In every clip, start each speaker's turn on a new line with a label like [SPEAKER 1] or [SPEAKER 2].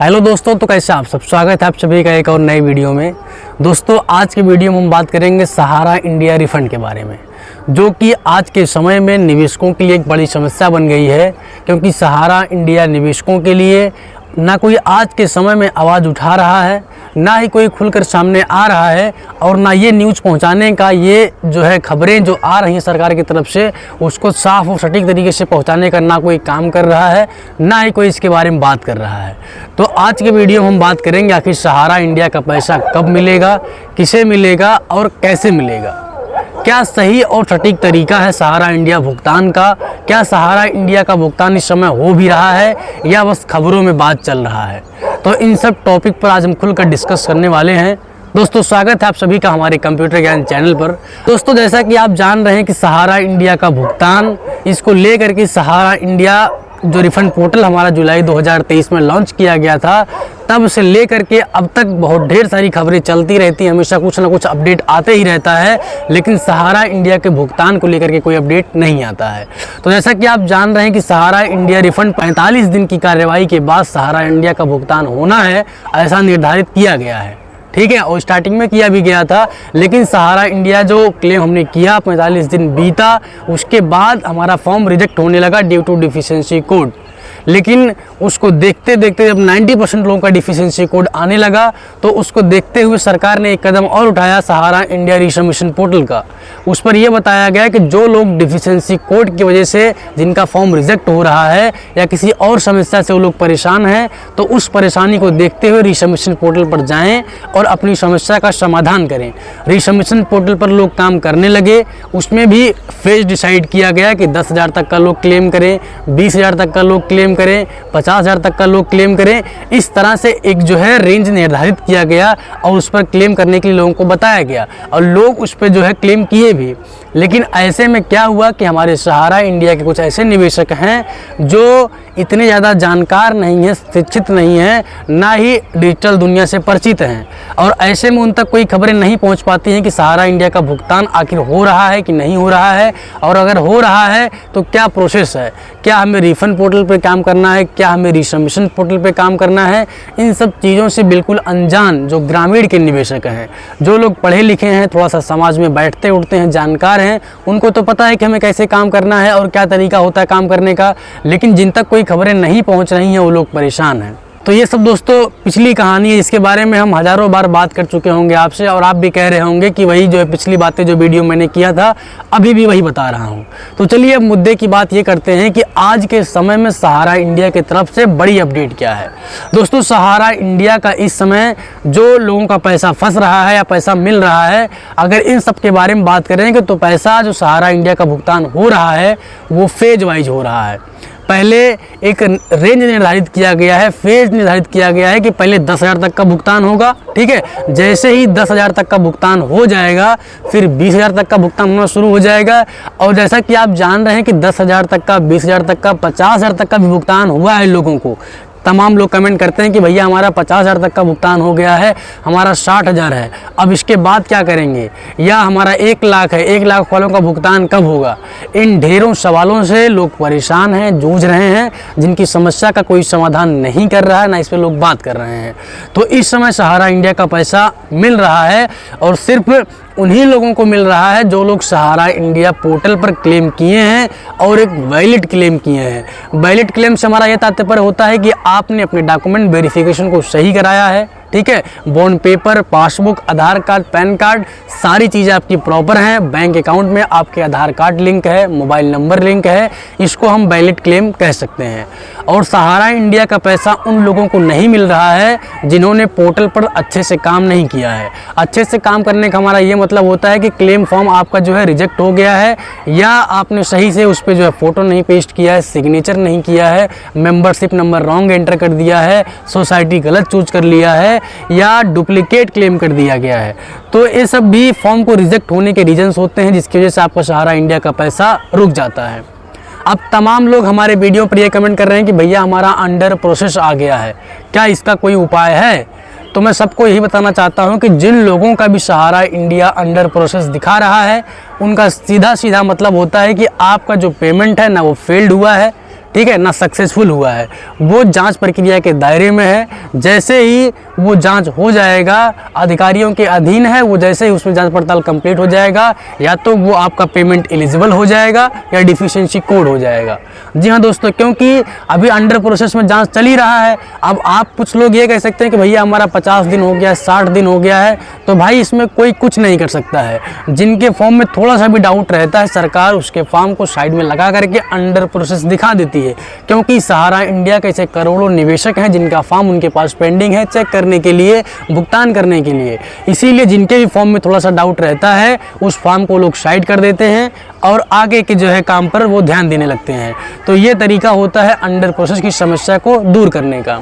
[SPEAKER 1] Hello दोस्तों, तो कैसे आप सब। स्वागत है आप सभी का एक और नई वीडियो में। दोस्तों, आज के वीडियो में हम बात करेंगे सहारा इंडिया रिफंड के बारे में, जो कि आज के समय में निवेशकों के लिए एक बड़ी समस्या बन गई है। क्योंकि सहारा इंडिया निवेशकों के लिए ना कोई आज के समय में आवाज़ उठा रहा है, ना ही कोई खुलकर सामने आ रहा है, और ना ये न्यूज़ पहुंचाने का ये जो है खबरें जो आ रही हैं सरकार की तरफ से उसको साफ और सटीक तरीके से पहुंचाने का ना कोई काम कर रहा है, ना ही कोई इसके बारे में बात कर रहा है। तो आज के वीडियो में हम बात करेंगे आखिर सहारा इंडिया का पैसा कब मिलेगा, किसे मिलेगा और कैसे मिलेगा, क्या सही और सटीक तरीका है सहारा इंडिया भुगतान का, क्या सहारा इंडिया का भुगतान इस समय हो भी रहा है या बस खबरों में बात चल रहा है। तो इन सब टॉपिक पर आज हम खुलकर डिस्कस करने वाले हैं। दोस्तों, स्वागत है आप सभी का हमारे कंप्यूटर ज्ञान चैनल पर। दोस्तों, जैसा कि आप जान रहे हैं कि सहारा इंडिया का भुगतान, इसको लेकर के सहारा इंडिया जो रिफंड पोर्टल हमारा जुलाई 2023 में लॉन्च किया गया था, तब से लेकर के अब तक बहुत ढेर सारी खबरें चलती रहती हैं, हमेशा कुछ ना कुछ अपडेट आते ही रहता है, लेकिन सहारा इंडिया के भुगतान को लेकर के कोई अपडेट नहीं आता है। तो जैसा कि आप जान रहे हैं कि सहारा इंडिया रिफंड 45 दिन की कार्यवाही के बाद सहारा इंडिया का भुगतान होना है, ऐसा निर्धारित किया गया है। ठीक है, और स्टार्टिंग में किया भी गया था, लेकिन सहारा इंडिया जो क्लेम हमने किया 45 दिन बीता, उसके बाद हमारा फॉर्म रिजेक्ट होने लगा ड्यू टू डिफिशिएंसी कोड। लेकिन उसको देखते देखते जब 90% लोगों का डिफिशिएंसी कोड आने लगा, तो उसको देखते हुए सरकार ने एक कदम और उठाया सहारा इंडिया रिसबमिशन पोर्टल का। उस पर यह बताया गया कि जो लोग डिफिशिएंसी कोड की वजह से जिनका फॉर्म रिजेक्ट हो रहा है या किसी और समस्या से वो लोग परेशान हैं, तो उस परेशानी को देखते हुए रिसबमिशन पोर्टल पर जाएं और अपनी समस्या का समाधान करें। रिसबमिशन पोर्टल पर लोग काम करने लगे। उसमें भी फेज डिसाइड किया गया कि 10,000 तक का लोग क्लेम करें, 20,000 तक का लोग क्लेम करें, 50,000 तक का लोग क्लेम करें। इस तरह से एक जो है रेंज निर्धारित किया गया और उस पर क्लेम करने के लिए लोगों को बताया गया, और लोग उस पर जो है क्लेम किए भी। लेकिन ऐसे में क्या हुआ कि हमारे सहारा इंडिया के कुछ ऐसे निवेशक हैं जो इतने ज़्यादा जानकार नहीं हैं, शिक्षित नहीं हैं, ना ही डिजिटल दुनिया से परिचित हैं, और ऐसे में उन तक कोई खबरें नहीं पहुंच पाती हैं कि सहारा इंडिया का भुगतान आखिर हो रहा है कि नहीं हो रहा है, और अगर हो रहा है तो क्या प्रोसेस है, क्या हमें रिफंड पोर्टल पर काम करना है, क्या हमें रिसबमिशन पोर्टल पे काम करना है। इन सब चीज़ों से बिल्कुल अनजान जो ग्रामीण के निवेशक हैं, जो लोग पढ़े लिखे हैं, थोड़ा सा समाज में बैठते उठते हैं, जानकार हैं, उनको तो पता है कि हमें कैसे काम करना है और क्या तरीका होता है काम करने का, लेकिन जिन तक कोई खबरें नहीं पहुंच रही हैं वो लोग परेशान हैं। तो ये सब दोस्तों पिछली कहानी है, इसके बारे में हम हज़ारों बार बात कर चुके होंगे आपसे, और आप भी कह रहे होंगे कि वही जो है पिछली बातें जो वीडियो मैंने किया था अभी भी वही बता रहा हूँ। तो चलिए अब मुद्दे की बात ये करते हैं कि आज के समय में सहारा इंडिया की तरफ से बड़ी अपडेट क्या है। दोस्तों, सहारा इंडिया का इस समय जो लोगों का पैसा फंस रहा है या पैसा मिल रहा है, अगर इन सब के बारे में बात करेंगे तो पैसा जो सहारा इंडिया का भुगतान हो रहा है वो फेज वाइज हो रहा है। पहले एक रेंज निर्धारित किया गया है, फेज निर्धारित किया गया है कि पहले 10,000 तक का भुगतान होगा। ठीक है, जैसे ही 10,000 तक का भुगतान हो जाएगा फिर 20,000 तक का भुगतान होना शुरू हो जाएगा। और जैसा कि आप जान रहे हैं कि 10,000 तक का, 20,000 तक का, 50,000 तक का भी भुगतान हुआ है लोगों को। तमाम लोग कमेंट करते हैं कि भैया हमारा 50,000 तक का भुगतान हो गया है, हमारा 60,000 है, अब इसके बाद क्या करेंगे, या हमारा 1 लाख है, 1 लाख वालों का भुगतान कब होगा। इन ढेरों सवालों से लोग परेशान हैं, जूझ रहे हैं, जिनकी समस्या का कोई समाधान नहीं कर रहा है, ना इस पर लोग बात कर रहे हैं। तो इस समय सहारा इंडिया का पैसा मिल रहा है, और सिर्फ उन्हीं लोगों को मिल रहा है जो लोग सहारा इंडिया पोर्टल पर क्लेम किए हैं और एक वैलिड क्लेम किए हैं। वैलिड क्लेम से हमारा यह तात्पर्य होता है कि आपने अपने डॉक्यूमेंट वेरिफिकेशन को सही कराया है। ठीक है, बॉन्ड पेपर, पासबुक, आधार कार्ड, पैन कार्ड, सारी चीज़ें आपकी प्रॉपर हैं। बैंक अकाउंट में आपके आधार कार्ड लिंक है, मोबाइल नंबर लिंक है, इसको हम वैलिड क्लेम कह सकते हैं। और सहारा इंडिया का पैसा उन लोगों को नहीं मिल रहा है जिन्होंने पोर्टल पर अच्छे से काम नहीं किया है। अच्छे से काम करने का हमारा ये मतलब होता है कि क्लेम फॉर्म आपका जो है रिजेक्ट हो गया है, या आपने सही से उस पर जो है फ़ोटो नहीं पेस्ट किया है, सिग्नेचर नहीं किया है, मेंबरशिप नंबर रॉन्ग एंटर कर दिया है, सोसाइटी गलत चूज कर लिया है, या डुप्लीकेट क्लेम कर दिया गया है। तो ये सब भी फॉर्म को रिजेक्ट होने के रीजंस होते हैं, जिसकी वजह से आपका सहारा इंडिया का पैसा रुक जाता है। अब तमाम लोग हमारे वीडियो पर ये कमेंट कर रहे हैं कि भैया हमारा अंडर प्रोसेस आ गया है, क्या इसका कोई उपाय है। तो मैं सबको यही बताना चाहता हूं कि जिन लोगों का भी सहारा इंडिया अंडर प्रोसेस दिखा रहा है, उनका सीधा सीधा मतलब होता है कि आपका जो पेमेंट है ना वो फेल्ड हुआ है। ठीक है ना सक्सेसफुल हुआ है, वो जांच प्रक्रिया के दायरे में है। जैसे ही वो जांच हो जाएगा, अधिकारियों के अधीन है, वो जैसे ही उसमें जांच पड़ताल कंप्लीट हो जाएगा, या तो वो आपका पेमेंट एलिजिबल हो जाएगा या डिफिशिएंसी कोड हो जाएगा। जी हाँ दोस्तों, क्योंकि अभी अंडर प्रोसेस में जांच चल ही रहा है। अब आप कुछ लोग ये कह सकते हैं कि भैया हमारा 50 दिन हो गया, 60 दिन हो गया है, तो भाई इसमें कोई कुछ नहीं कर सकता है। जिनके फॉर्म में थोड़ा सा भी डाउट रहता है, सरकार उसके फॉर्म को साइड में लगा करके अंडर प्रोसेस दिखा देती है, क्योंकि सहारा इंडिया के ऐसे करोड़ों निवेशक हैं जिनका फॉर्म उनके पास पेंडिंग है चेक करने के लिए, भुगतान करने के लिए। इसीलिए जिनके भी फॉर्म में थोड़ा सा डाउट रहता है, उस फॉर्म को लोग साइड कर देते हैं और आगे के जो है काम पर वो ध्यान देने लगते हैं। तो ये तरीका होता है अंडर प्रोसेस की समस्या को दूर करने का।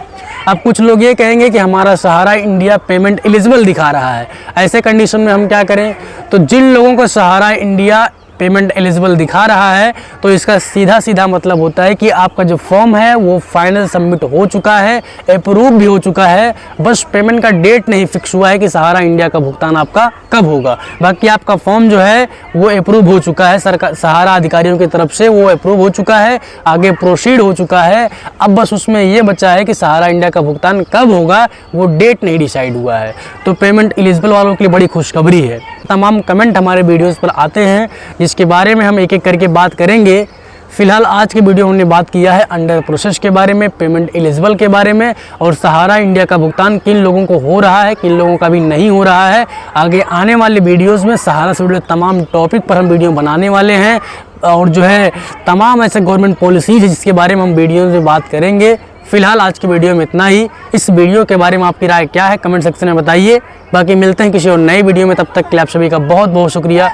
[SPEAKER 1] अब कुछ लोग ये कहेंगे कि हमारा सहारा इंडिया पेमेंट एलिजिबल दिखा रहा है, ऐसे कंडीशन में हम क्या करें? तो जिन लोगों को सहारा इंडिया पेमेंट एलिजिबल दिखा रहा है, तो इसका सीधा सीधा मतलब होता है कि आपका जो फॉर्म है वो फाइनल सबमिट हो चुका है, अप्रूव भी हो चुका है, बस पेमेंट का डेट नहीं फिक्स हुआ है कि सहारा इंडिया का भुगतान आपका कब होगा। बाकी आपका फॉर्म जो है वो अप्रूव हो चुका है, सरकार सहारा अधिकारियों की तरफ से वो अप्रूव हो चुका है, आगे प्रोसीड हो चुका है। अब बस उसमें ये बचा है कि सहारा इंडिया का भुगतान कब होगा, वो डेट नहीं डिसाइड हुआ है। तो पेमेंट एलिजिबल वालों के लिए बड़ी खुशखबरी है। तमाम कमेंट हमारे वीडियोज़ पर आते हैं, जिसके बारे में हम एक एक करके बात करेंगे। फिलहाल आज की वीडियो हमने बात किया है अंडर प्रोसेस के बारे में, पेमेंट एलिजिबल के बारे में, और सहारा इंडिया का भुगतान किन लोगों को हो रहा है, किन लोगों का भी नहीं हो रहा है। आगे आने वाले वीडियोस में सहारा से जुड़े तमाम टॉपिक पर हम वीडियो बनाने वाले हैं, और जो है तमाम ऐसे गवर्नमेंट पॉलिसीज है जिसके बारे में हम वीडियो में बात करेंगे। फिलहाल आज की वीडियो में इतना ही। इस वीडियो के बारे में आपकी राय क्या है, कमेंट सेक्शन में बताइए। बाकी मिलते हैं किसी और नई वीडियो में, तब तक के लिए आप सभी का बहुत बहुत शुक्रिया।